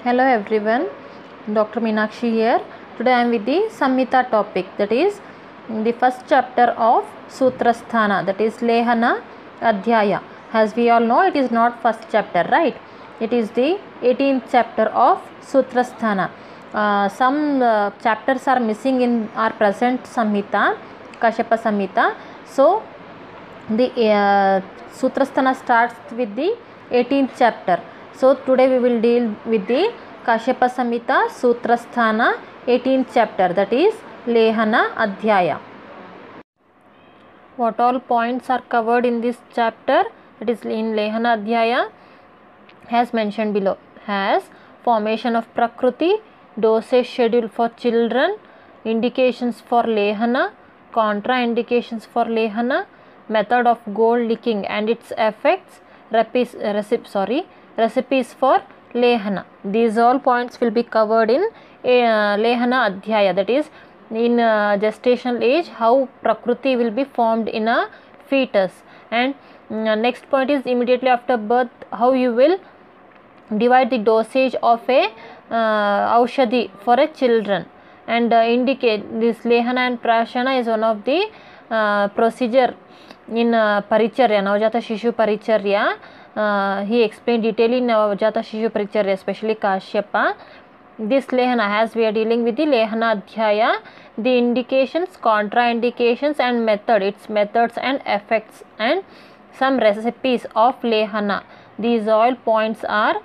Hello everyone, Dr. Meenakshi here. Today I am with the Samhita topic, that is the first chapter of Sutrasthana, that is Lehana Adhyaya. As we all know, it is not first chapter, right? It is the 18th chapter of Sutrasthana. Some chapters are missing in our present Samhita, Kashyapa Samhita. So the Sutrasthana starts with the 18th chapter. So today we will deal with the Kashyapa Samhita Sutrasthana 18th chapter, that is Lehana Adhyaya. What all points are covered in this chapter? It is in Lehana Adhyaya as mentioned below. Has formation of Prakriti, dosage schedule for children, indications for Lehana, contraindications for Lehana, method of gold licking and its effects, recipes for Lehana. These all points will be covered in Lehana Adhyaya, that is in gestational age, how Prakriti will be formed in a fetus, and next point is immediately after birth, how you will divide the dosage of a Aushadhi for a children, and indicate this Lehana and Prashana is one of the procedure in Paricharya, Navjata Shishu Paricharya. He explained detail in Navjata Shishu Paricharya, especially Kashyapa. This Lehana, as we are dealing with the Lehana Adhyaya, the indications, contraindications and method, its methods and effects, and some recipes of Lehana. These all points are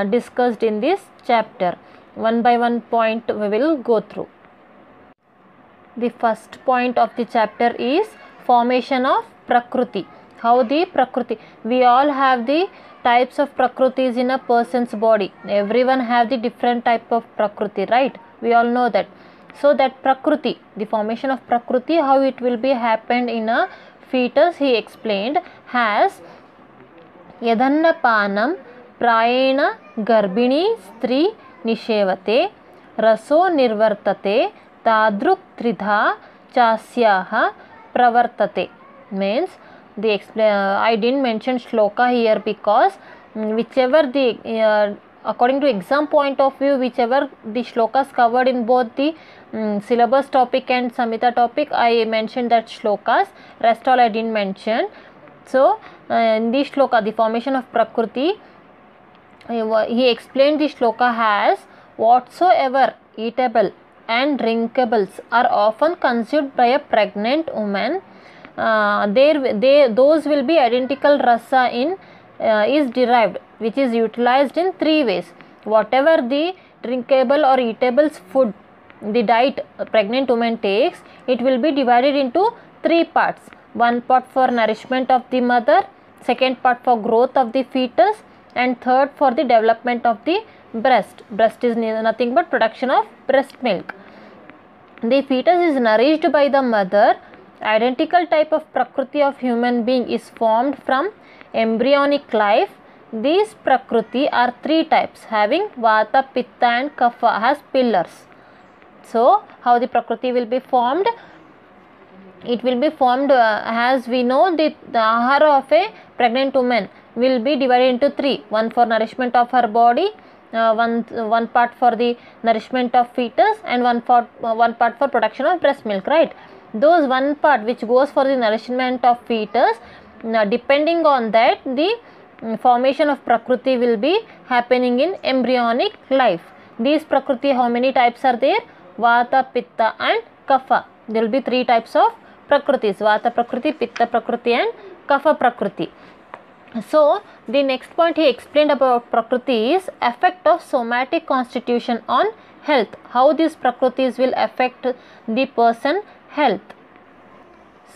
discussed in this chapter. One by one point we will go through. The first point of the chapter is formation of Prakriti. How the Prakriti, we all have the types of Prakritis in a person's body. Everyone have the different type of Prakriti, right? We all know that. So that Prakriti, the formation of Prakriti, how it will be happened in a fetus, he explained, has Yadannapanam Prayena Garbhini Stri Nishevate Raso Nirvartate Tadruk Tridha Chasyaha Pravartate. Means the I didn't mention shloka here because whichever the according to exam point of view, whichever the shlokas covered in both the syllabus topic and Samhita topic, I mentioned that shlokas, rest all I didn't mention. So in this shloka, the formation of Prakriti, he explained the shloka has whatsoever eatable and drinkables are often consumed by a pregnant woman, those will be identical rasa in is derived, which is utilized in three ways. Whatever the drinkable or eatables food, the diet a pregnant woman takes, it will be divided into three parts. One part for nourishment of the mother, second part for growth of the fetus, and third for the development of the breast. Breast is nothing but production of breast milk. The fetus is nourished by the mother. Identical type of Prakriti of human being is formed from embryonic life. These Prakriti are three types, having Vata, Pitta and Kapha as pillars. So how the Prakriti will be formed? It will be formed as we know the ahara of a pregnant woman will be divided into three. One for nourishment of her body, one part for the nourishment of fetus, and one part for production of breast milk, right? Those one part which goes for the nourishment of fetus, depending on that the formation of Prakriti will be happening in embryonic life. These Prakriti, how many types are there? Vata, Pitta and Kapha. There will be three types of Prakritis: Vata Prakriti, Pitta Prakriti and Kapha Prakriti. So the next point he explained about Prakriti is effect of somatic constitution on health. How these Prakritis will affect the person health.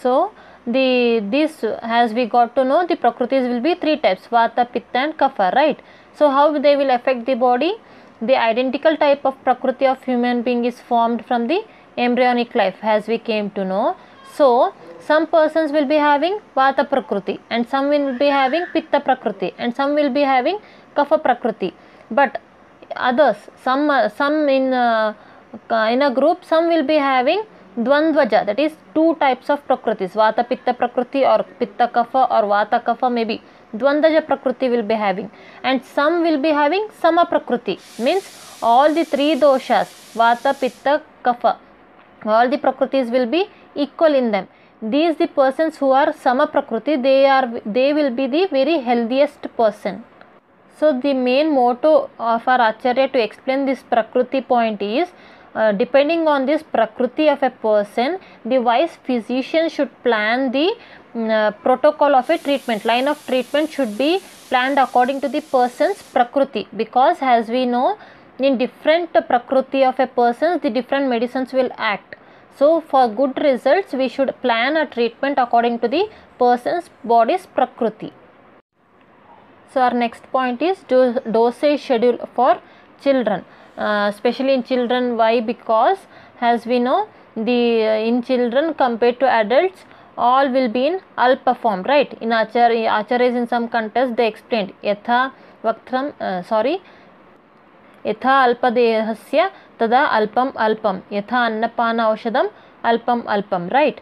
So this as we got to know, the Prakritis will be three types: Vata, Pitta and Kapha, right? So how they will affect the body? The identical type of Prakriti of human being is formed from the embryonic life, as we came to know. So some persons will be having Vata Prakriti, and some will be having Pitta Prakriti, and some will be having Kapha Prakriti. But others, some in a group, some will be having Dvandvaja, that is two types of Prakritis, Vata Pitta Prakriti or Pitta Kapha or Vata Kapha maybe. Dvandaja Prakriti will be having, and some will be having Sama Prakriti, means all the three doshas, Vata, Pitta, Kapha, all the Prakritis will be equal in them. These the persons who are Sama Prakriti, they will be the very healthiest person. So the main motto of our Acharya to explain this Prakriti point is, depending on this Prakriti of a person, the wise physician should plan the protocol of a treatment. Line of treatment should be planned according to the person's Prakriti, because as we know, in different Prakriti of a person, the different medicines will act. So for good results, we should plan a treatment according to the person's body's Prakriti. So our next point is dosage schedule for children, especially in children. Why? Because as we know, in children compared to adults, all will be in alpa form, right? In Acharyas in some context they explained yatha alpadehasya tada alpam alpam, yatha annapana aushadam alpam alpam, right?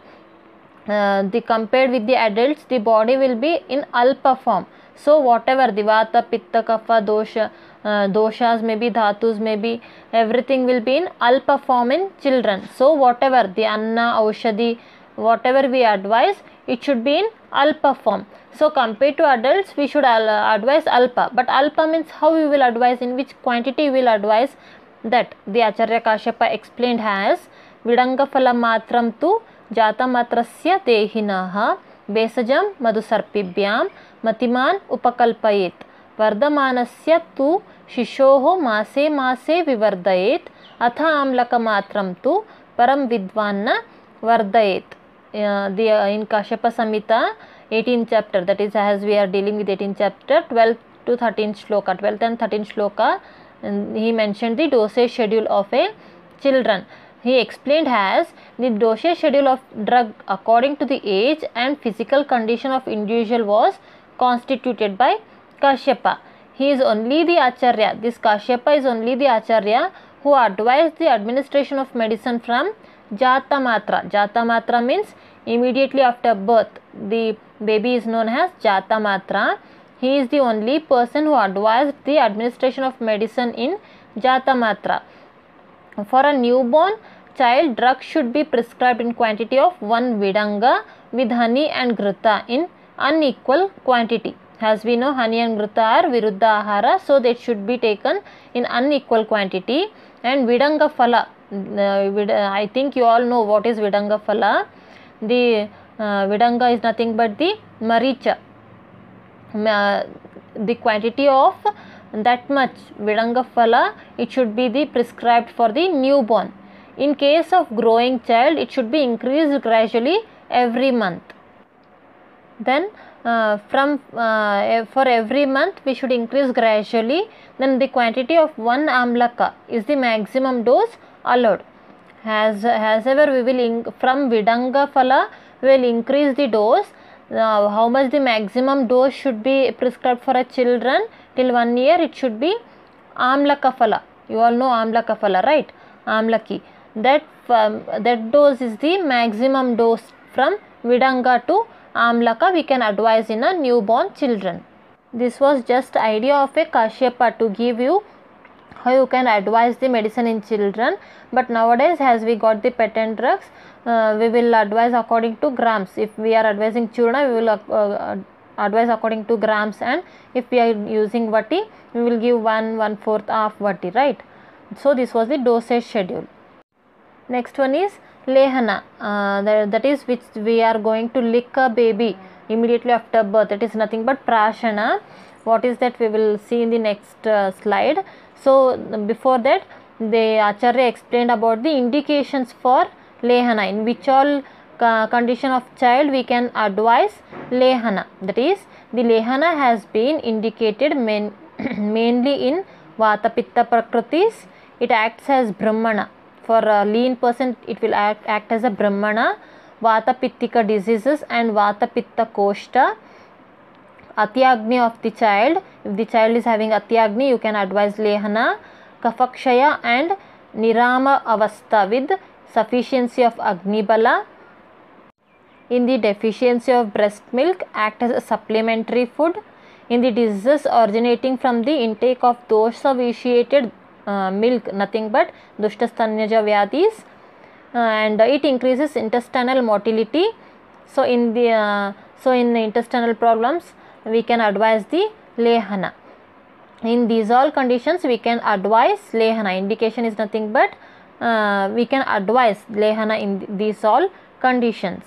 The compared with the adults, the body will be in alpa form. So whatever the Vata, Pitta, Kapha, doshas may be, dhatus may be, everything will be in alpa form in children. So whatever the anna, aushadhi, whatever we advise, it should be in alpa form. So compared to adults, we should advise alpa. But alpa means how we will advise, in which quantity we will advise, that the Acharya Kashyapa explained as Vidanga phala matram tu jata matrasya dehinaha besajam madhusarpibhyam matiman upakalpayet vardamanasya tu shishoho mase mase vivardayet atha amlaka matram tu param vidvanna vardayet. In Kashyapa Samhita 18th chapter, that is, as we are dealing with 18th chapter, 12th to 13th shloka, 12th and 13th shloka, he mentioned the dosage schedule of a children. He explained as the dosage schedule of drug according to the age and physical condition of individual was constituted by Kashyapa. He is only the Acharya. This Kashyapa is only the Acharya who advised the administration of medicine from Jata Matra. Jata Matra means immediately after birth, the baby is known as Jata Matra. He is the only person who advised the administration of medicine in Jata Matra. For a newborn child, drugs should be prescribed in quantity of 1 vidanga with honey and ghrita in unequal quantity. As we know, honey and ghrita are viruddha ahara, so they should be taken in unequal quantity. And vidanga phala, I think you all know what is vidanga phala. The vidanga is nothing but the maricha. The quantity of that much vidanga phala, it should be the prescribed for the newborn. In case of growing child, it should be increased gradually every month. Then for every month we should increase gradually. Then the quantity of 1 amlaka is the maximum dose allowed. As ever we will from vidanga phala we will increase the dose. How much the maximum dose should be prescribed for a children till 1 year? It should be amlaka phala. You all know amlaka phala, right? Amlaki. That dose is the maximum dose from vidanga to amlaka we can advise in a newborn children. This was just idea of a Kashyapa to give you how you can advise the medicine in children. But nowadays, as we got the patent drugs, we will advise according to grams. If we are advising churna, we will advise according to grams, and if we are using vati, we will give 1/4 half vati, right? So this was the dosage schedule. Next one is lehana, that is which we are going to lick a baby immediately after birth. It is nothing but prashana. What is that? We will see in the next slide. So before that, the Acharya explained about the indications for lehana, in which all condition of child we can advise lehana. That is, the lehana has been indicated mainly in Vata Pitta Prakritis. It acts as Brahmana. For a lean person, it will act as a Brahmana. Vata Pittika diseases and Vata Pitta Koshta. Atyagni of the child. If the child is having Atyagni, you can advise lehana. Kafakshaya and Nirama Avastha with sufficiency of Agni Bala. In the deficiency of breast milk, act as a supplementary food. in the diseases originating from the intake of dosha-vitiated milk, nothing but Dushtastanyaja Vyadis, and it increases intestinal motility. So in the intestinal problems we can advise the Lehana. In these all conditions we can advise Lehana. Indication is nothing but we can advise Lehana in these all conditions.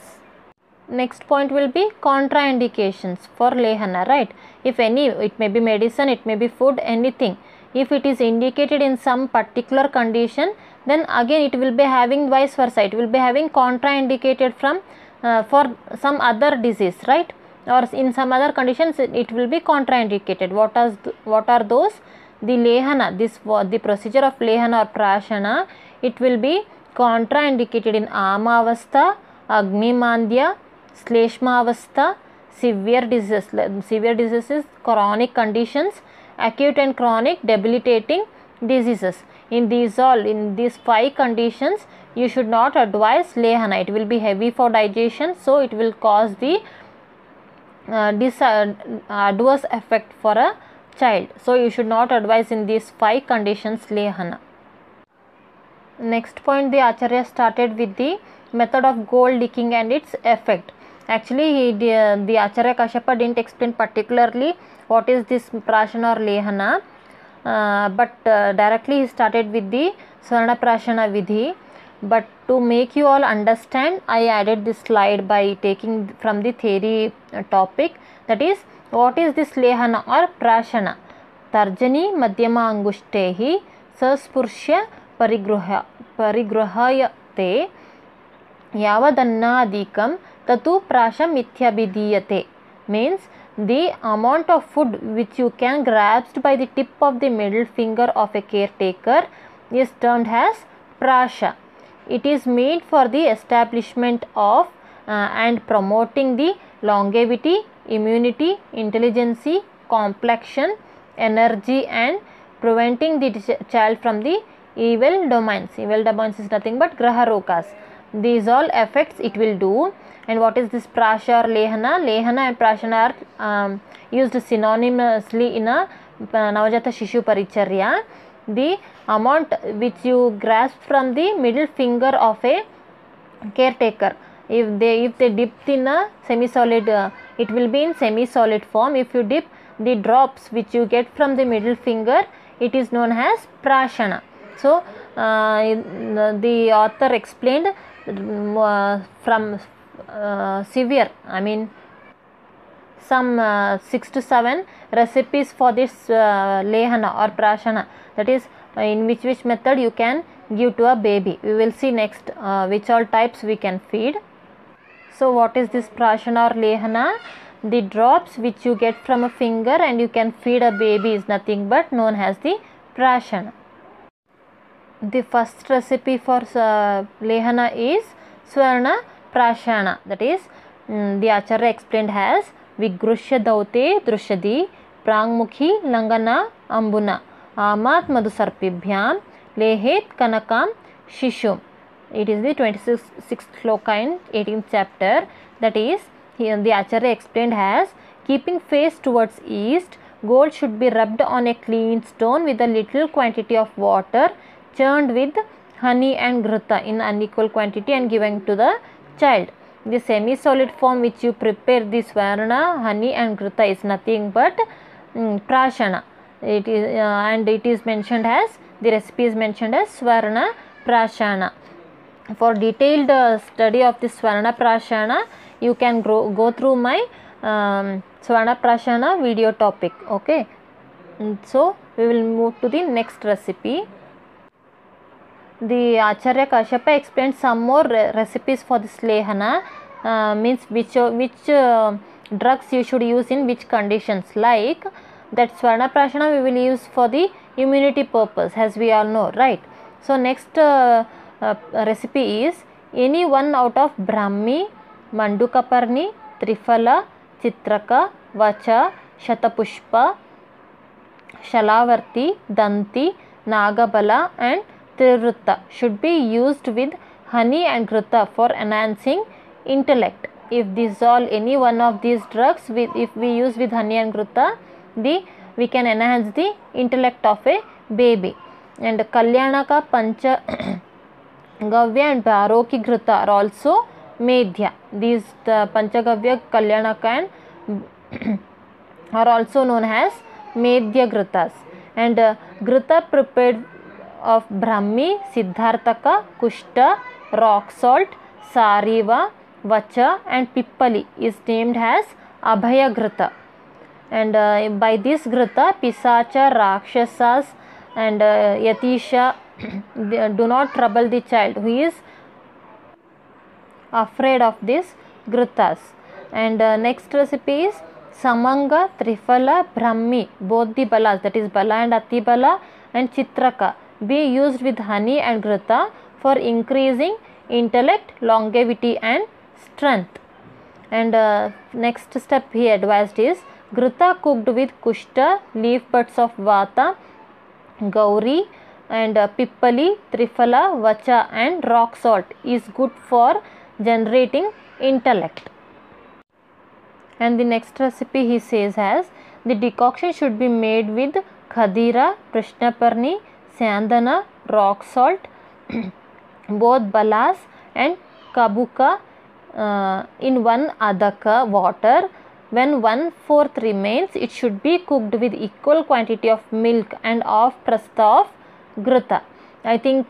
Next point will be contraindications for Lehana, right? If any, it may be medicine, it may be food, anything. If it is indicated in some particular condition, then again it will be having vice versa. It will be having contraindicated from for some other disease, right? Or in some other conditions it will be contraindicated. What are those? The Lehana, the procedure of Lehana or Prashana, it will be contraindicated in Amavastha, Agnimandya, Shleshmavastha, severe diseases, chronic conditions, acute and chronic debilitating diseases. In these 5 conditions you should not advise Lehana. It will be heavy for digestion, so it will cause the adverse effect for a child. So you should not advise in these 5 conditions Lehana. Next point, the Acharya started with the method of gold licking and its effect. Actually the Acharya Kashyapa didn't explain particularly what is this Prashana or Lehana, but directly he started with the Swarna Prashana Vidhi. But to make you all understand, I added this slide by taking from the theory topic, that is, what is this Lehana or Prashana? Tarjani Madhyama Angushthehi Saspurshya Parigrahayate Yavadannadikam Tatu Prasham Mithyabhidiyate, means the amount of food which you can grasp by the tip of the middle finger of a caretaker is termed as Prasha. It is made for the establishment of and promoting the longevity, immunity, intelligence, complexion, energy, and preventing the child from the evil domains. Evil domains is nothing but Graha Rokas. These all effects it will do. And what is this Prasha or Lehana? Lehana and Prashana are used synonymously in a Navajata Shishu Paricharya. The amount which you grasp from the middle finger of a caretaker, if they dipped in a semi-solid, it will be in semi-solid form. If you dip the drops which you get from the middle finger, it is known as Prashana. So the author explained from severe, I mean some 6 to 7 recipes for this Lehana or Prashana, that is in which method you can give to a baby. We will see next which all types we can feed. So what is this Prashana or Lehana? The drops which you get from a finger and you can feed a baby is nothing but known as the Prashana. The first recipe for Lehana is Swarna Prashana, that is the Acharya explained as Vigrushya Daute Drushadi Prangmukhi Langana Ambuna Amat Madhusarpibhyam Lehet Kanakam Shishum. It is the 26th shloka in 18th chapter. That is, here the Acharya explained as keeping face towards east, gold should be rubbed on a clean stone with a little quantity of water churned with honey and ghrita in unequal quantity and given to the child. The semi-solid form which you prepare the Swarna, honey and ghrita is nothing but Prashana. It is and it is mentioned as, the recipe is mentioned as Swarna Prashana. For detailed study of this Swarna Prashana, you can go through my Swarna Prashana video topic. Okay, so we will move to the next recipe. The Acharya Kashyapa explained some more recipes for this Lehana, means which drugs you should use in which conditions. Like that Swarna Prashana we will use for the immunity purpose, as we all know, right? So next recipe is any one out of Brahmi, Mandukaparni, Trifala, Chitraka, Vacha, Shatapushpa, Shalavarti, Danti, Nagabala and Tirutta should be used with honey and ghrita for enhancing intellect. If this all any one of these drugs if we use with honey and ghrita, we can enhance the intellect of a baby. And Kalyanaka, Pancha Gavya and Baroki Ghruta are also Medhya. These Panchagavya, Kalyanaka and are also known as Medhya Ghrutas. And Ghruta prepared of Brahmi, Siddharthaka, Kushta, rock salt, Sariva, Vacha and Pippali is named as Abhaya Ghruta. And by this Ghruta, Pisacha, Rakshasas and Yatisha do not trouble the child who is afraid of these Ghrutas. And next recipe is Samanga, Trifala, Brahmi, both the balas, that is Bala and Atibala and Chitraka, be used with honey and Ghruta for increasing intellect, longevity and strength. And next step he advised is Ghruta cooked with Kushta, leaf buds of Vata, Gauri and Pippali, Trifala, Vacha and rock salt is good for generating intellect. And the next recipe he says as the decoction should be made with Khadira, Prishnaparni, Sandana, rock salt, both balas and kabuka in 1 adaka water. When 1/4 remains, it should be cooked with equal quantity of milk and half prastha of Ghruta. I think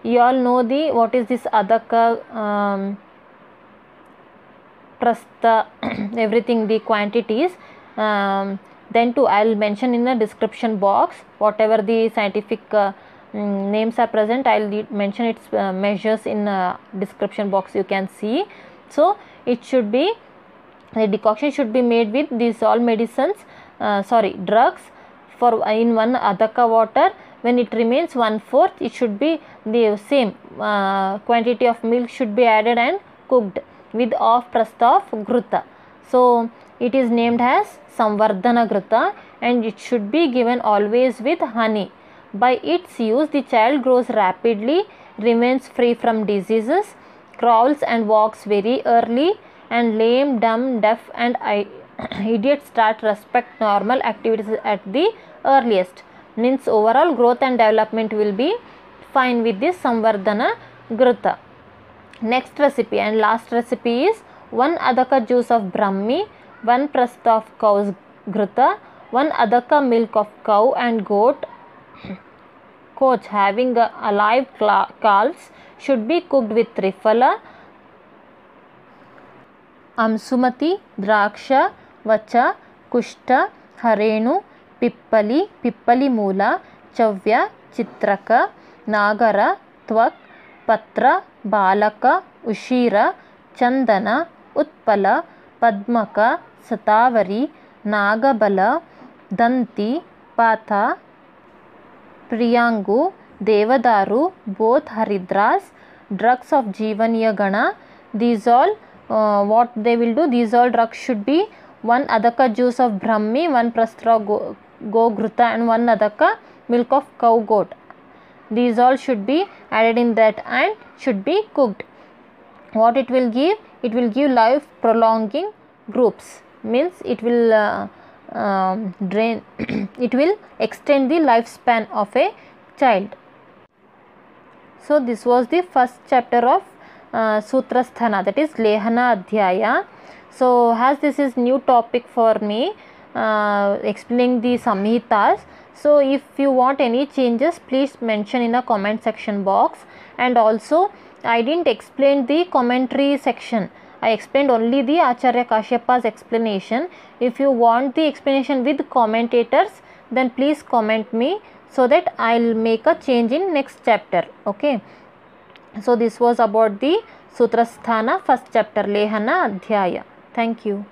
you all know what is this adaka, prastha, everything, the quantities. Then too I will mention in the description box whatever the scientific names are present. I will mention its measures in description box, you can see. So it should be, the decoction should be made with these all medicines, drugs for in 1 adaka water. When it remains 1/4, it should be the same quantity of milk should be added and cooked with half prastha of Ghruta. So it is named as Samvardhana Ghruta and it should be given always with honey. By its use, the child grows rapidly, remains free from diseases, crawls and walks very early, and lame, dumb, deaf and idiots start respect normal activities at the earliest. Means overall growth and development will be fine with this Samvardhana Ghruta. Next recipe and last recipe is 1 adaka juice of Brahmi, 1 prastha of cow's Ghruta, 1 adaka milk of cow and goat coach having alive calves should be cooked with Trifala, Amsumati, Draksha, Vacha, Kushta, Harenu, Pippali, Pippali Moola, Chavya, Chitraka, Nagara, Tvak, Patra, Balaka, Ushira, Chandana, Utpala, Padmaka, Satavari, Nagabala, Danti, Patha, Priyangu, Devadaru, both Haridras, drugs of Jivaniya Gana. These all what they will do, these all drugs should be 1 adaka juice of Brahmi, 1 prastra go Ghruta and 1 adaka milk of cow goat. These all should be added in that and should be cooked. What it will give? It will give life prolonging groups. Means it will it will extend the lifespan of a child. So this was the first chapter of Sutrasthana, that is Lehana Adhyaya. So as this is new topic for me, explaining the Samhitas. So if you want any changes, please mention in a comment section box. And also I didn't explain the commentary section. I explained only the Acharya Kashyapa's explanation. If you want the explanation with commentators, then please comment me so that I'll make a change in next chapter. Okay. So this was about the Sutrasthana first chapter, Lehana Adhyaya. Thank you.